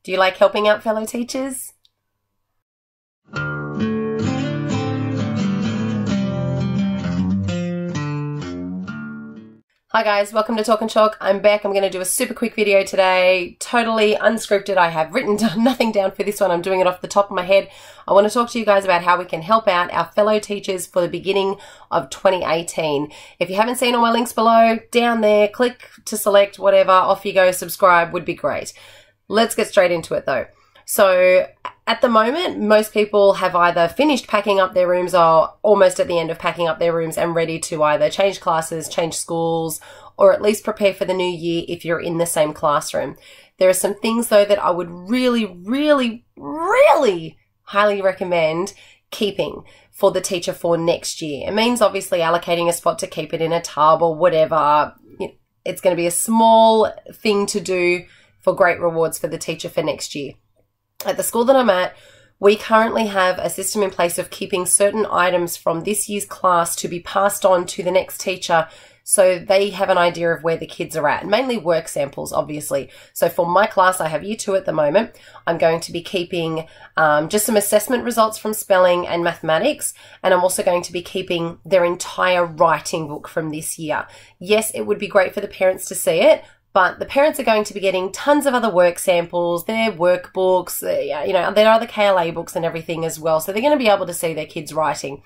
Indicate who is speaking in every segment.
Speaker 1: Do you like helping out fellow teachers? Hi guys, welcome to Talk and Chalk. I'm back. I'm going to do a super quick video today, totally unscripted. I have written nothing down for this one. I'm doing it off the top of my head. I want to talk to you guys about how we can help out our fellow teachers for the beginning of 2018. If you haven't seen all my links below, down there, click to select whatever, off you go, subscribe would be great. Let's get straight into it though. So at the moment, most people have either finished packing up their rooms or almost at the end of packing up their rooms and ready to either change classes, change schools, or at least prepare for the new year if you're in the same classroom. There are some things though that I would really highly recommend keeping for the teacher for next year. It means obviously allocating a spot to keep it in a tub or whatever. It's going to be a small thing to do for great rewards for the teacher for next year. At the school that I'm at, we currently have a system in place of keeping certain items from this year's class to be passed on to the next teacher so they have an idea of where the kids are at. Mainly work samples, obviously. So for my class, I have Year 2 at the moment. I'm going to be keeping just some assessment results from spelling and mathematics, and I'm also going to be keeping their entire writing book from this year. Yes, it would be great for the parents to see it, but the parents are going to be getting tons of other work samples, their workbooks, their other KLA books and everything as well. So they're going to be able to see their kids writing.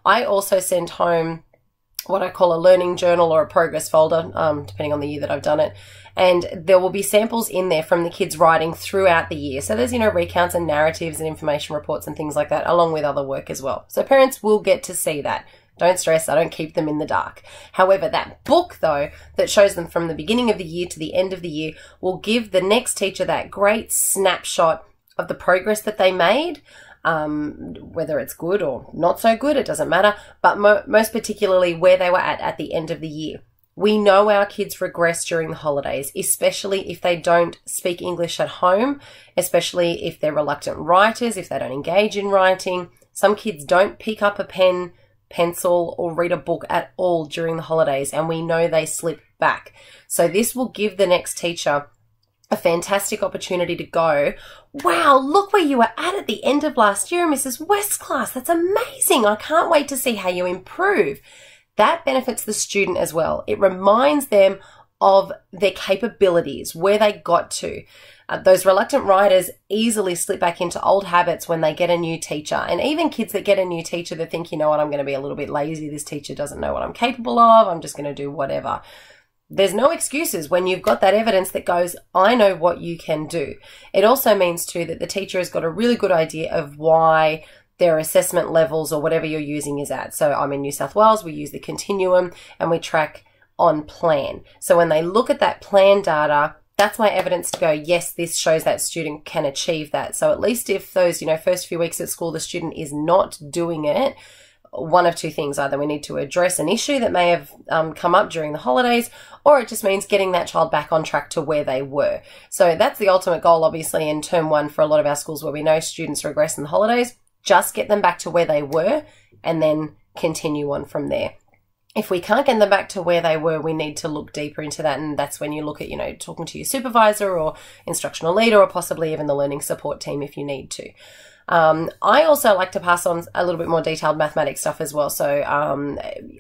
Speaker 1: I also send home what I call a learning journal or a progress folder, depending on the year that I've done it. And there will be samples in there from the kids writing throughout the year. So there's, recounts and narratives and information reports and things like that, along with other work as well. So parents will get to see that. Don't stress, I don't keep them in the dark. However, that book, though, that shows them from the beginning of the year to the end of the year will give the next teacher that great snapshot of the progress that they made, whether it's good or not so good, it doesn't matter, but most particularly where they were at the end of the year. We know our kids regress during the holidays, especially if they don't speak English at home, especially if they're reluctant writers, if they don't engage in writing. Some kids don't pick up a pen, pencil, or read a book at all during the holidays, and we know they slip back. So this will give the next teacher a fantastic opportunity to go, wow, look where you were at the end of last year in Mrs. West's class. That's amazing. I can't wait to see how you improve. That benefits the student as well. It reminds them of their capabilities, where they got to. Those reluctant writers easily slip back into old habits when they get a new teacher. And even kids that get a new teacher that think, you know what, I'm going to be a little bit lazy. This teacher doesn't know what I'm capable of. I'm just going to do whatever. There's no excuses when you've got that evidence that goes, I know what you can do. It also means too that the teacher has got a really good idea of why their assessment levels or whatever you're using is at. So I'm in New South Wales, we use the continuum and we track on plan. So when they look at that plan data, that's my evidence to go, yes, this shows that student can achieve that. So at least if those, first few weeks at school, the student is not doing it, one of two things: either we need to address an issue that may have come up during the holidays, or it just means getting that child back on track to where they were. So that's the ultimate goal, obviously, in term one for a lot of our schools where we know students regress in the holidays. Just get them back to where they were and then continue on from there. If we can't get them back to where they were, we need to look deeper into that. And that's when you look at, talking to your supervisor or instructional leader or possibly even the learning support team if you need to. I also like to pass on a little bit more detailed mathematics stuff as well. So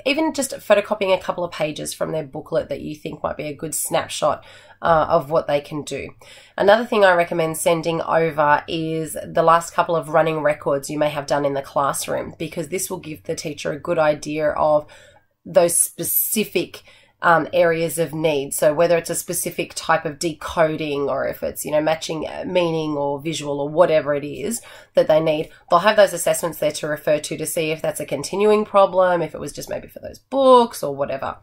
Speaker 1: even just photocopying a couple of pages from their booklet that you think might be a good snapshot of what they can do. Another thing I recommend sending over is the last couple of running records you may have done in the classroom, because this will give the teacher a good idea of those specific areas of need. So whether it's a specific type of decoding or if it's, matching meaning or visual or whatever it is that they need, they'll have those assessments there to refer to see if that's a continuing problem, if it was just maybe for those books or whatever.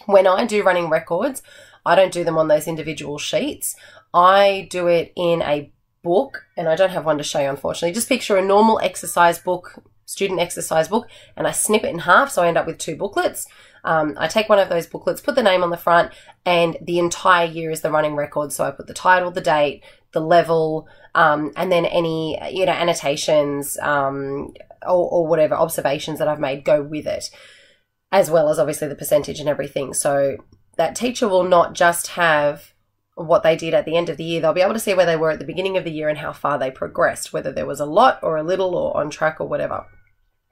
Speaker 1: When I do running records, I don't do them on those individual sheets. I do it in a book, and I don't have one to show you, unfortunately. Just picture a normal exercise book, student exercise book, and I snip it in half, so I end up with two booklets. I take one of those booklets, put the name on the front, and the entire year is the running record. So I put the title, the date, the level, and then any annotations or whatever observations that I've made go with it, as well as obviously the percentage and everything. So that teacher will not just have what they did at the end of the year, they'll be able to see where they were at the beginning of the year and how far they progressed, whether there was a lot or a little or on track or whatever.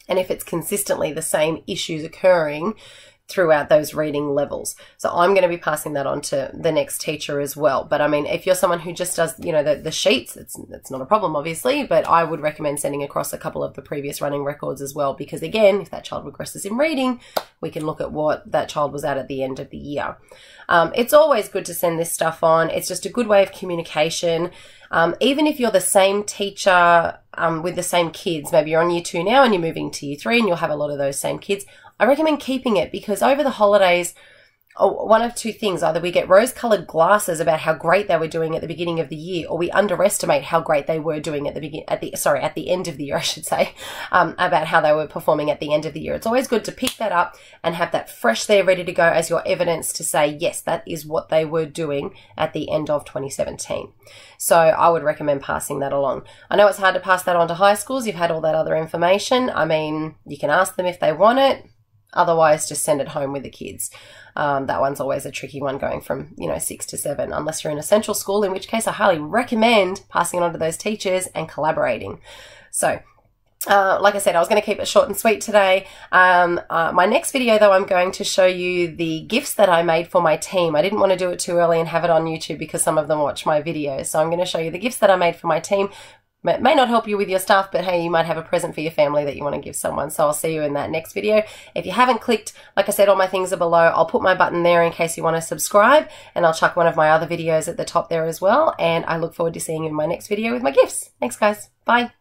Speaker 1: And if it's consistently the same issues occurring throughout those reading levels. So I'm going to be passing that on to the next teacher as well. But I mean, if you're someone who just does, you know, the sheets, it's not a problem, obviously, but I would recommend sending across a couple of the previous running records as well, because again, if that child regresses in reading, we can look at what that child was at the end of the year. It's always good to send this stuff on. It's just a good way of communication. Even if you're the same teacher with the same kids, maybe you're on year 2 now and you're moving to year 3 and you'll have a lot of those same kids, I recommend keeping it, because over the holidays, one of two things: either we get rose-colored glasses about how great they were doing at the beginning of the year, or we underestimate how great they were doing at the end of the year, I should say, about how they were performing at the end of the year. It's always good to pick that up and have that fresh there, ready to go as your evidence to say, yes, that is what they were doing at the end of 2017. So I would recommend passing that along. I know it's hard to pass that on to high schools. You've had all that other information. I mean, you can ask them if they want it. Otherwise, just send it home with the kids. That one's always a tricky one, going from, you know, 6 to 7, unless you're in a central school, in which case I highly recommend passing it on to those teachers and collaborating. So, like I said, I was going to keep it short and sweet today. My next video, though, I'm going to show you the gifts that I made for my team. I didn't want to do it too early and have it on YouTube because some of them watch my videos. So I'm going to show you the gifts that I made for my team. It may not help you with your stuff, but hey, you might have a present for your family that you want to give someone. So I'll see you in that next video. If you haven't clicked, like I said, all my things are below. I'll put my button there in case you want to subscribe, and I'll chuck one of my other videos at the top there as well. And I look forward to seeing you in my next video with my gifts. Thanks, guys. Bye.